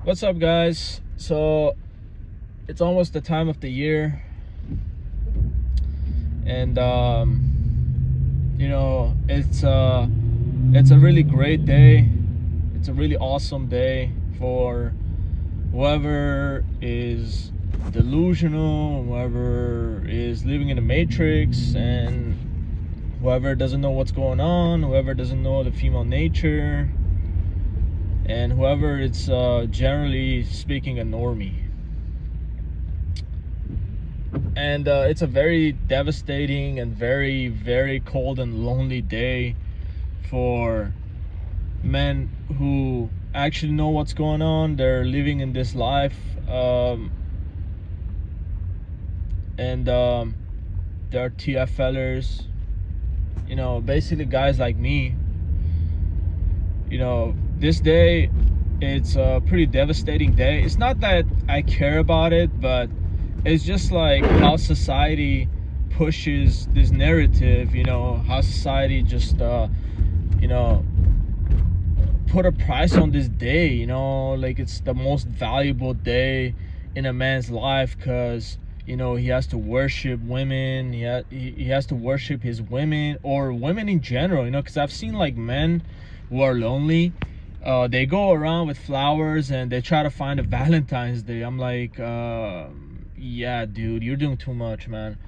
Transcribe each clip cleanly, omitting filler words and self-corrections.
What's up, guys? So it's almost the time of the year, and it's a really great day. It's a really awesome day for whoever is delusional, whoever is living in the matrix, and whoever doesn't know what's going on, whoever doesn't know the female nature, and whoever it's generally speaking a normie. And it's a very devastating and very, very cold and lonely day for men who actually know what's going on. They're living in this life, and they're TFLers, basically guys like me. This day, it's a pretty devastating day. It's not that I care about it, but it's just like how society pushes this narrative, how society just put a price on this day, like it's the most valuable day in a man's life, because he has to worship women. He has to worship his women, or women in general, because I've seen like men who are lonely, they go around with flowers and they try to find a Valentine's Day. I'm like, yeah, dude, you're doing too much, man.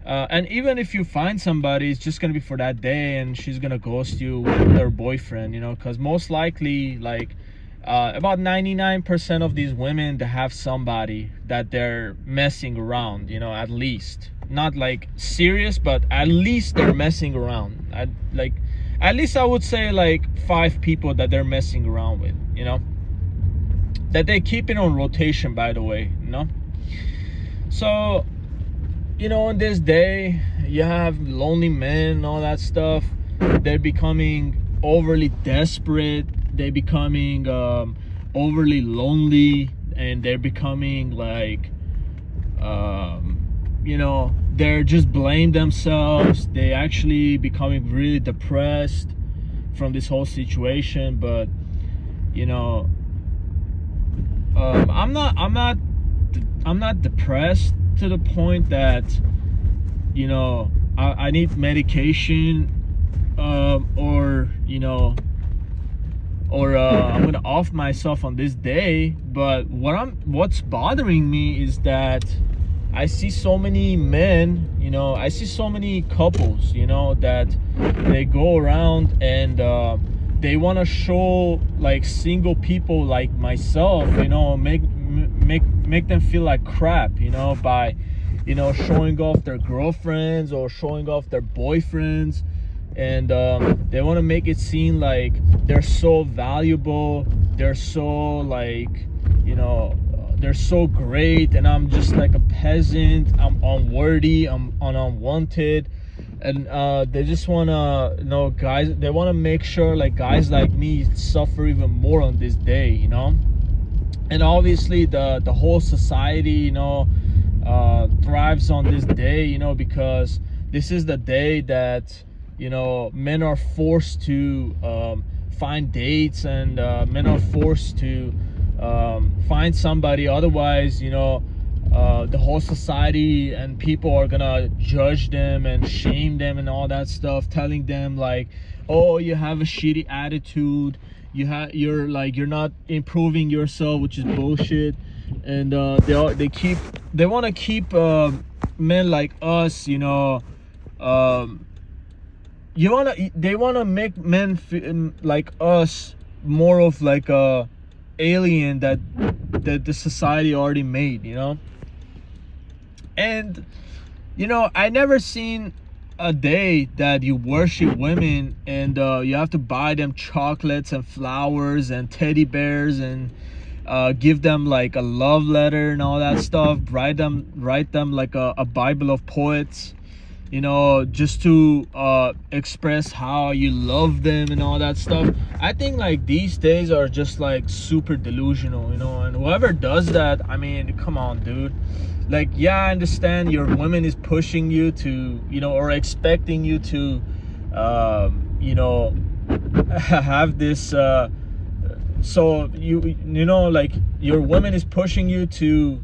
And even if you find somebody, it's just gonna be for that day, and she's gonna ghost you with her boyfriend, because most likely, like, about 99% of these women, they have somebody that they're messing around, at least. Not like serious, but at least they're messing around. At least I would say like 5 people that they're messing around with, that they keep it on rotation, by the way, So, on this day, you have lonely men and all that stuff. They're becoming overly desperate. They're becoming overly lonely, and they're becoming like, they're just blame themselves. They actually becoming really depressed from this whole situation. But I'm not depressed to the point that I need medication, or I'm gonna off myself on this day. But what's bothering me is that I see so many men, I see so many couples, that they go around and they want to show like single people like myself, make them feel like crap, by showing off their girlfriends or showing off their boyfriends. And they want to make it seem like they're so valuable, they're so like, they're so great, and I'm just like a peasant. I'm unworthy, I'm unwanted. And they just want to, guys, they want to make sure like guys like me suffer even more on this day, And obviously the whole society, thrives on this day, because this is the day that, men are forced to find dates, and men are forced to find somebody. Otherwise, the whole society and people are gonna judge them and shame them and all that stuff, telling them like, oh, you have a shitty attitude, you're not improving yourself, which is bullshit. And they want to keep men like us, they want to make men feel like us more of like a alien that the society already made, And I never seen a day that you worship women and you have to buy them chocolates and flowers and teddy bears, and give them like a love letter and all that stuff. Write them like a Bible of poets, just to express how you love them and all that stuff. I think like these days are just like super delusional, and whoever does that, I mean, come on, dude. Like, yeah, I understand your woman is pushing you to, or expecting you to, have this So you know, like, your woman is pushing you to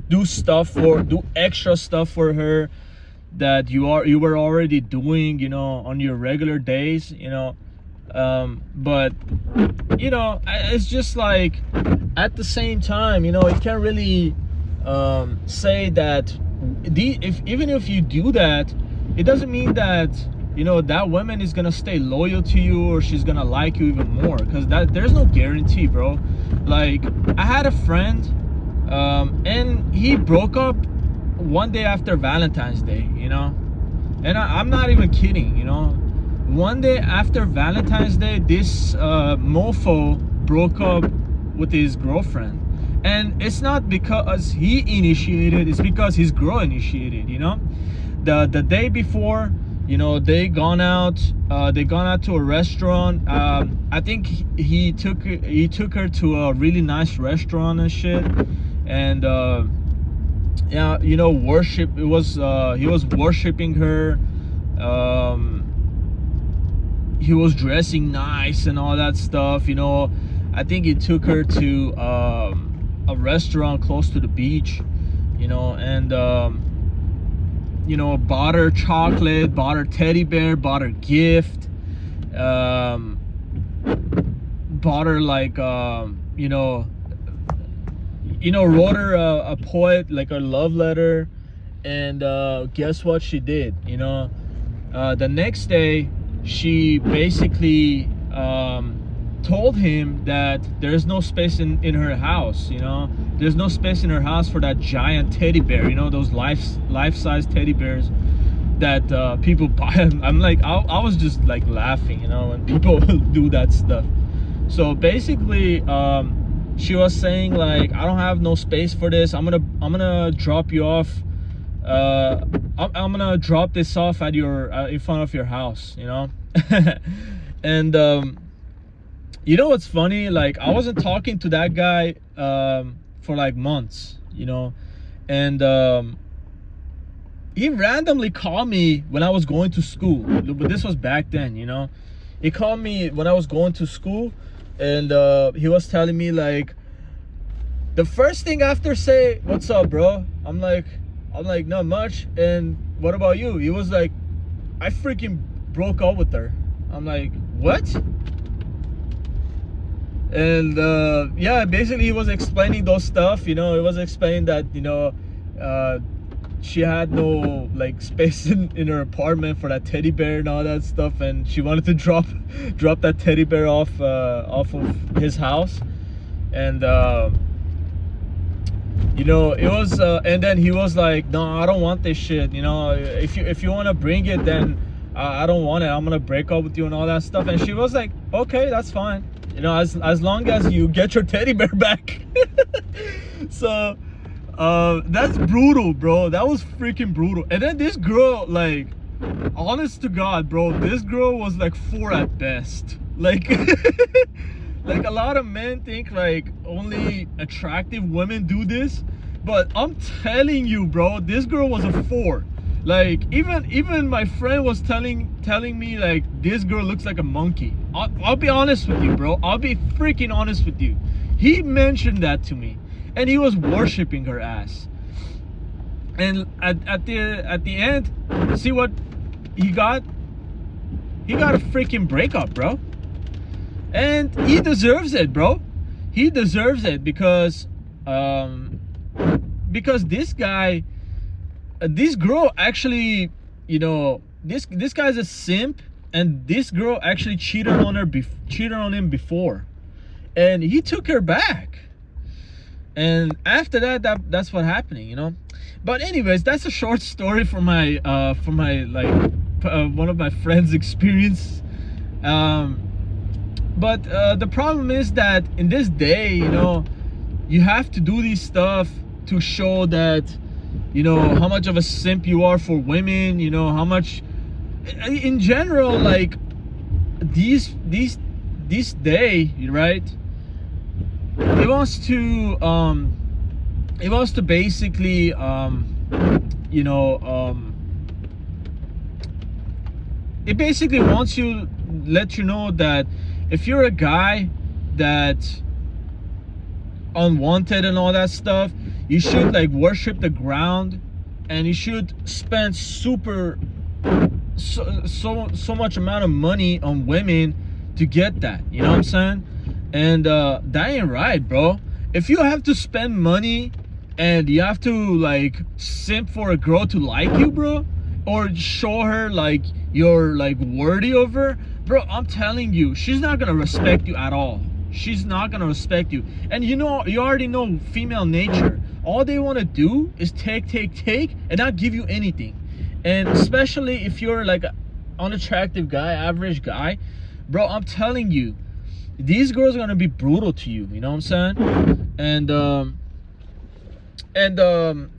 do extra stuff for her that you were already doing, you know, on your regular days, you know. But you know, it's just like, at the same time, you know, you can't really say that if even if you do that, it doesn't mean that, you know, that woman is gonna stay loyal to you or she's gonna like you even more, because that there's no guarantee, bro. Like, I had a friend, and he broke up one day after Valentine's Day, you know. And I'm not even kidding, you know. One day after Valentine's Day, this mofo broke up with his girlfriend. And it's not because he initiated, it's because his girl initiated, you know. The day before, you know, they gone out to a restaurant. I think he took her to a really nice restaurant and shit. And yeah, you know, he was worshiping her. He was dressing nice and all that stuff, you know. I think he took her to a restaurant close to the beach, you know. And you know, bought her chocolate, bought her teddy bear, bought her gift, bought her, like, you know, wrote her a poet, like a love letter. And guess what she did, you know? The next day, she basically told him that there's no space in her house, you know. There's no space in her house for that giant teddy bear, you know, those life-size teddy bears that people buy. I'm like, I was just like laughing, you know, when people do that stuff. So basically, she was saying, like, I don't have no space for this. I'm gonna drop you off. I'm gonna drop this off at your in front of your house, you know. And you know what's funny? Like, I wasn't talking to that guy for like months, you know. And he randomly called me when I was going to school, but this was back then, you know. He called me when I was going to school, and he was telling me, like, the first thing after say, "What's up, bro?" I'm like, not much. And what about you? He was like, I freaking broke up with her. I'm like, what? And yeah, basically he was explaining those stuff, you know. He was explaining that, you know, she had no, like, space in her apartment for that teddy bear and all that stuff, and she wanted to drop that teddy bear off of his house. And you know, it was and then he was like, no, I don't want this shit, you know. If you want to bring it, then I don't want it. I'm gonna break up with you and all that stuff. And she was like, okay, that's fine, you know, as long as you get your teddy bear back. So that's brutal, bro. That was freaking brutal. And then this girl, like, honest to God, bro, this girl was like 4 at best. Like, like, a lot of men think like only attractive women do this, but I'm telling you, bro, this girl was a 4. Like, even my friend was telling me, like, this girl looks like a monkey. I'll be honest with you, bro. I'll be freaking honest with you. He mentioned that to me, and he was worshiping her ass. And at the end, see what he got? He got a freaking breakup, bro. And he deserves it, bro. He deserves it because this guy, this girl actually, you know, this guy's a simp, and this girl actually cheated on him before, and he took her back. And after that's what happening, you know. But anyways, that's a short story from my like one of my friends' experience. But the problem is that in this day, you know, you have to do these stuff to show that, you know, how much of a simp you are for women, you know, how much in general, like, this day, right? It wants to basically you know, it basically wants you let you know that if you're a guy that unwanted and all that stuff, you should like worship the ground, and you should spend so much amount of money on women to get that, you know what I'm saying? And that ain't right, bro. If you have to spend money and you have to like simp for a girl to like you, bro, or show her like you're like worthy of her, bro, I'm telling you, she's not gonna respect you at all. She's not gonna respect you. And you know, you already know female nature. All they want to do is take and not give you anything. And especially if you're like an unattractive guy, average guy, bro, I'm telling you, these girls are gonna be brutal to you, you know what I'm saying? And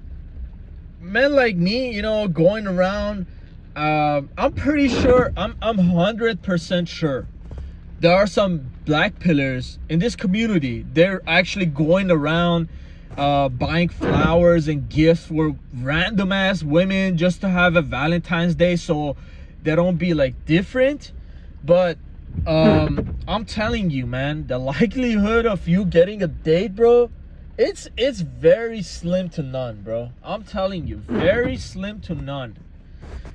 men like me, you know, going around, I'm pretty sure, I'm 100% sure there are some black pillars in this community. They're actually going around buying flowers and gifts for random ass women just to have a Valentine's Day so they don't be like different. But I'm telling you, man, the likelihood of you getting a date, bro, it's very slim to none, bro. I'm telling you, very slim to none.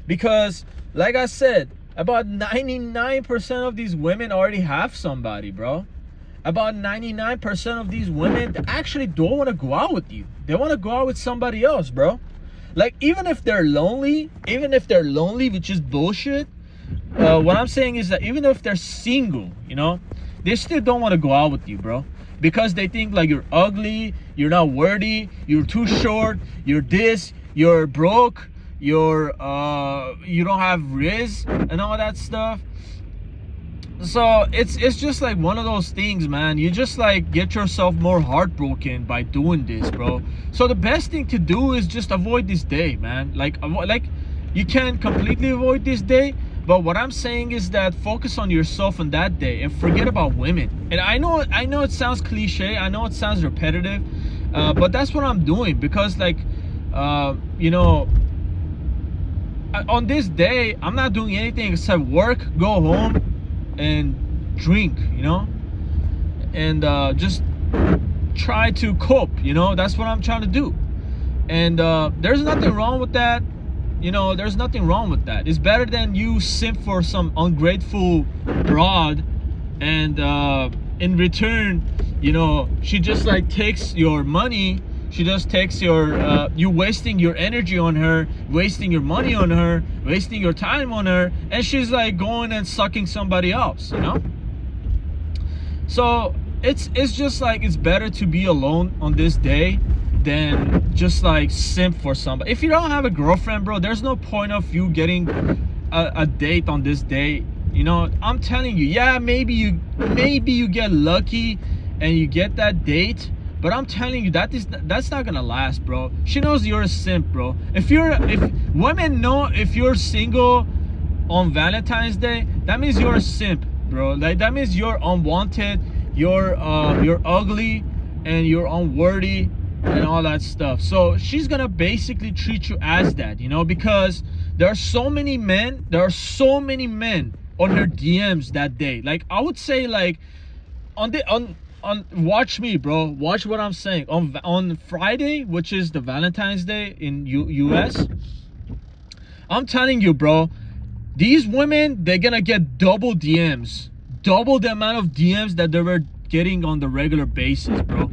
Because like I said, about 99% of these women already have somebody, bro. About 99% of these women actually don't want to go out with you. They want to go out with somebody else, bro. Like, even if they're lonely, which is bullshit, what I'm saying is that even if they're single, you know, they still don't want to go out with you, bro. Because they think like you're ugly, you're not worthy, you're too short, you're this, you're broke, you don't have riz and all that stuff. So it's just like one of those things, man. You just like get yourself more heartbroken by doing this, bro. So the best thing to do is just avoid this day, man. Like you can't completely avoid this day, but what I'm saying is that focus on yourself on that day and forget about women. And I know it sounds cliche, I know it sounds repetitive, but that's what I'm doing. Because like you know, on this day I'm not doing anything except work, go home and drink, you know, and just try to cope, you know. That's what I'm trying to do. And there's nothing wrong with that, you know. There's nothing wrong with that. It's better than you simp for some ungrateful broad, and in return, you know, she just like takes your money. She just takes your you wasting your energy on her, wasting your money on her, wasting your time on her, and she's like going and sucking somebody else, you know. So it's just like, it's better to be alone on this day than just like simp for somebody. If you don't have a girlfriend, bro, there's no point of you getting a date on this day, you know. I'm telling you, yeah, maybe you get lucky and you get that date. But I'm telling you, that's not gonna last, bro. She knows you're a simp, bro. If women know if you're single on Valentine's Day, that means you're a simp, bro. Like, that means you're unwanted, you're ugly, and you're unworthy and all that stuff. So she's gonna basically treat you as that, you know, because there are so many men on her DMs that day. Like, I would say, like, watch me, bro. Watch what I'm saying. On Friday, which is the Valentine's Day in US, I'm telling you, bro, these women, they're gonna get double DMs, double the amount of DMs that they were getting on the regular basis, bro.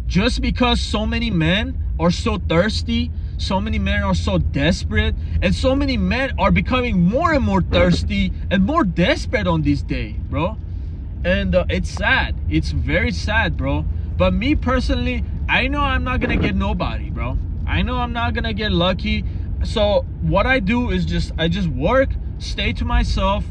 Just because so many men are so thirsty, so many men are so desperate, and so many men are becoming more and more thirsty and more desperate on this day, bro. And it's sad. It's very sad, bro. But me personally, I know I'm not gonna get nobody, bro. I know I'm not gonna get lucky. So what I do is I just work, stay to myself,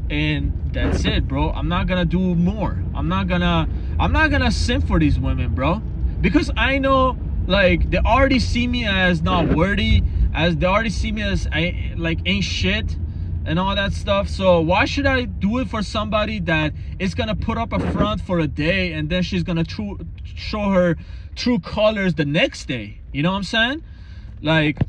and that's it, bro. I'm not gonna do more. I'm not gonna simp for these women, bro. Because I know, like, they already see me as not worthy, as they already see me as ain't shit and all that stuff. So why should I do it for somebody that is gonna put up a front for a day and then she's gonna show her true colors the next day? You know what I'm saying? Like,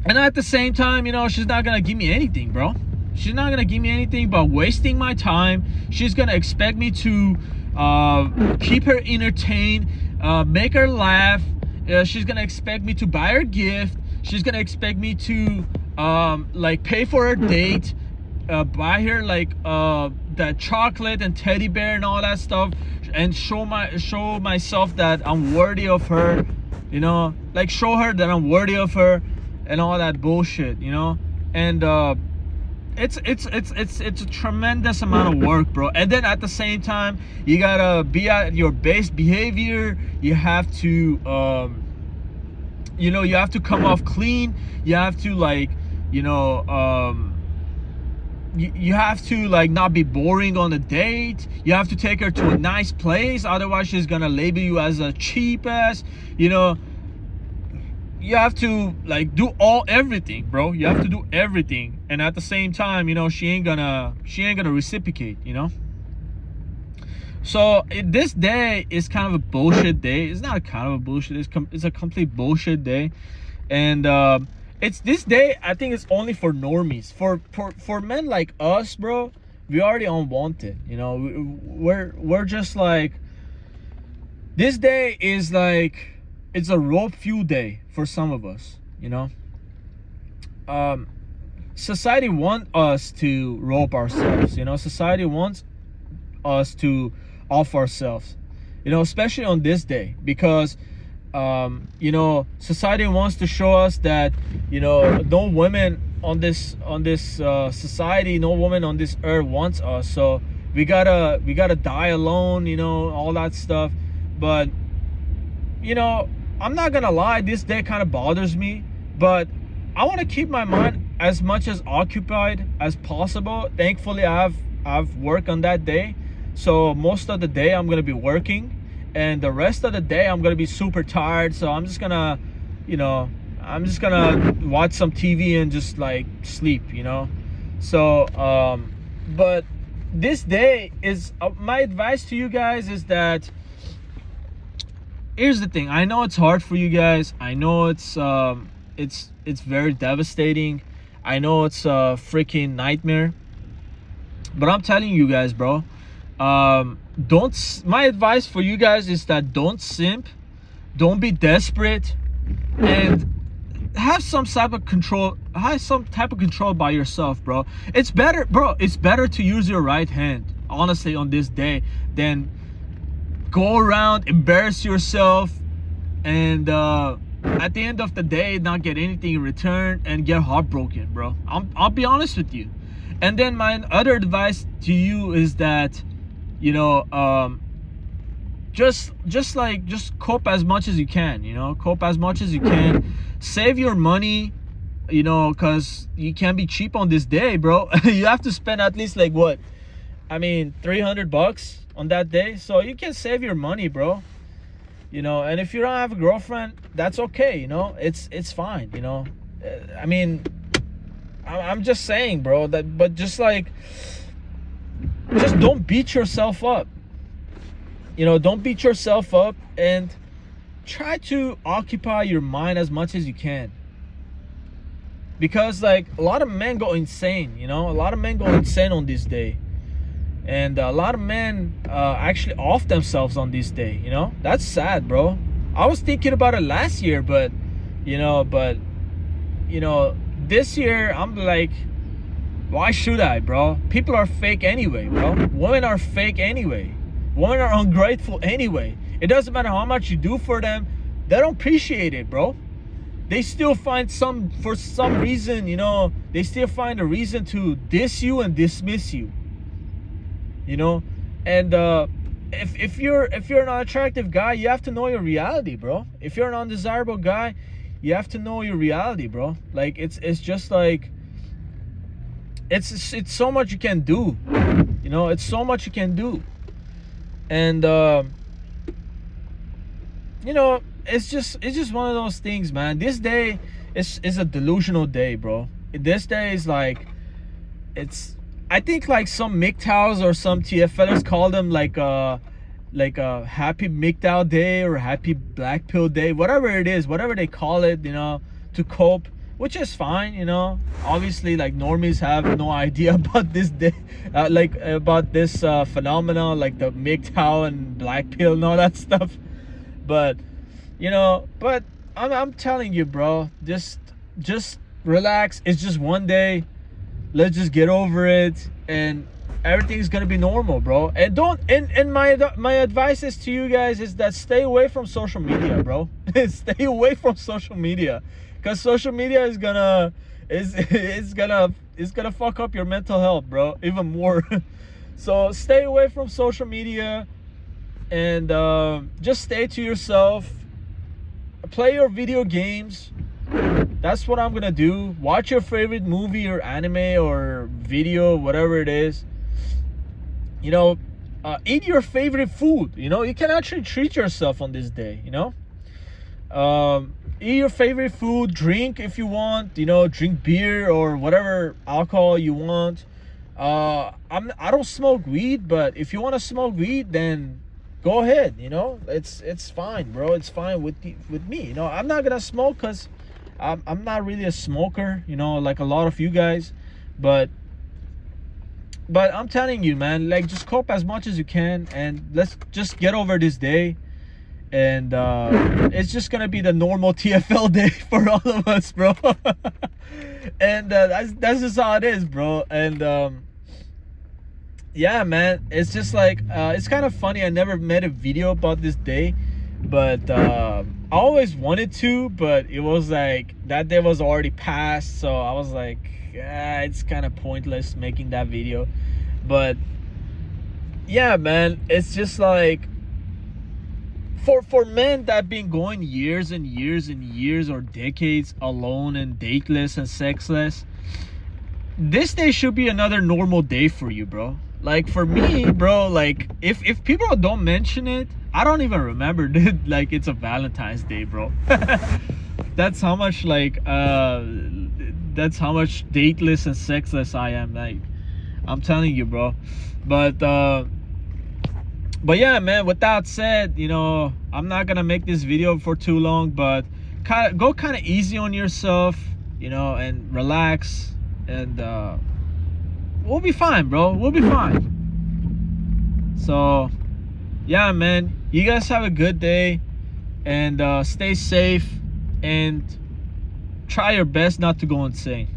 and at the same time, you know, she's not gonna give me anything, bro. She's not gonna give me anything but wasting my time. She's gonna expect me to keep her entertained, make her laugh. She's gonna expect me to buy her gift. She's gonna expect me to like pay for her date, buy her like that chocolate and teddy bear and all that stuff, and show myself that I'm worthy of her, you know, like show her that I'm worthy of her and all that bullshit, you know. And it's a tremendous amount of work, bro. And then at the same time, you gotta be at your best behavior. You have to you know, you have to come off clean. You have to, like, you know, you have to, like, not be boring on a date. You have to take her to a nice place, otherwise she's gonna label you as a cheap ass, you know. You have to, like, do everything, bro. You have to do everything. And at the same time, you know, she ain't gonna reciprocate, you know. So this day is kind of a bullshit day. It's not a kind of a bullshit, it's a complete bullshit day. And it's this day, I think it's only for normies. For men like us, bro, we already unwanted, you know. We're just like, this day is like, it's a rope fuel day for some of us, you know. Society wants us to rope ourselves, you know. Society wants us to off ourselves, you know, especially on this day, because you know, society wants to show us that, you know, no women on this society, no woman on this earth wants us, so we gotta die alone, you know, all that stuff. But, you know, I'm not gonna lie, this day kind of bothers me, but I want to keep my mind as much as occupied as possible. Thankfully, I've worked on that day, so most of the day I'm gonna be working, and the rest of the day I'm gonna be super tired. So I'm just gonna, you know, watch some TV and just like sleep, you know. So but this day is my advice to you guys is that, here's the thing. I know it's hard for you guys. I know it's very devastating. I know it's a freaking nightmare. But I'm telling you guys, bro, my advice for you guys is that don't simp, don't be desperate, and have some type of control. Have some type of control by yourself, bro. It's better, bro. It's better to use your right hand, honestly, on this day than go around, embarrass yourself, and at the end of the day not get anything in return and get heartbroken, bro. I'll be honest with you. And then my other advice to you is that, you know, just cope as much as you can, you know. Cope as much as you can. Save your money, you know, because you can't be cheap on this day, bro. You have to spend at least, like, what, I mean, $300 on that day. So you can save your money, bro, you know. And if you don't have a girlfriend, that's okay, you know. It's fine, you know. I mean, I'm just saying, bro, that, but just like, just don't beat yourself up, you know. Don't beat yourself up, and try to occupy your mind as much as you can, because like a lot of men go insane, you know. A lot of men go insane on this day, and a lot of men actually off themselves on this day, you know. That's sad, bro. I was thinking about it last year, but you know, this year I'm like, why should I, bro? People are fake anyway, bro. Women are fake anyway. Women are ungrateful anyway. It doesn't matter how much you do for them, they don't appreciate it, bro. They still find for some reason, you know, they still find a reason to diss you and dismiss you, you know. And if you're an unattractive guy, you have to know your reality, bro. If you're an undesirable guy, you have to know your reality, bro. Like, it's just like, it's so much you can do, you know. It's so much you can do. And you know, it's just one of those things, man. This day is a delusional day, bro. This day is like, I think like some MGTOWs or some TFLers call them like a happy MGTOW day or happy black pill day, whatever it is, whatever they call it, you know, to cope which is fine, you know. Obviously, like, normies have no idea about this day, like about this phenomena, like the MGTOW and black pill and all that stuff. But you know, but I'm telling you, bro, just relax. It's just one day. Let's just get over it, and everything's gonna be normal, bro. And don't, and my advice is to you guys is that stay away from social media, bro. Stay away from social media, because social media is gonna it's gonna fuck up your mental health, bro, even more. So stay away from social media, and just stay to yourself. Play your video games. That's what I'm gonna do. Watch your favorite movie or anime or video, whatever it is. You know, eat your favorite food. You know, you can actually treat yourself on this day, you know. Eat your favorite food. Drink if you want, you know, drink beer or whatever alcohol you want. I don't smoke weed, but if you want to smoke weed, then go ahead, you know. It's fine, bro. It's fine with me, you know. I'm not gonna smoke because I'm not really a smoker, you know, like a lot of you guys. But I'm telling you, man, like, just cope as much as you can, and let's just get over this day. And it's just gonna be the normal TFL day for all of us, bro. And that's just how it is, bro. And yeah, man, it's just like it's kind of funny. I never made a video about this day, but I always wanted to, but it was like that day was already past, so I was like, it's kind of pointless making that video. But yeah, man, it's just like for men that have been going years and years and years or decades alone and dateless and sexless, this day should be another normal day for you, bro. Like, for me, bro, like, if people don't mention it, I don't even remember, dude. Like, it's a Valentine's Day, bro. That's how much, like, that's how much dateless and sexless I am. Like, I'm telling you, bro. But yeah, man, with that said, you know, I'm not gonna make this video for too long, but go kind of easy on yourself, you know, and relax, and we'll be fine, bro. We'll be fine. So yeah, man, you guys have a good day, and stay safe, and try your best not to go insane.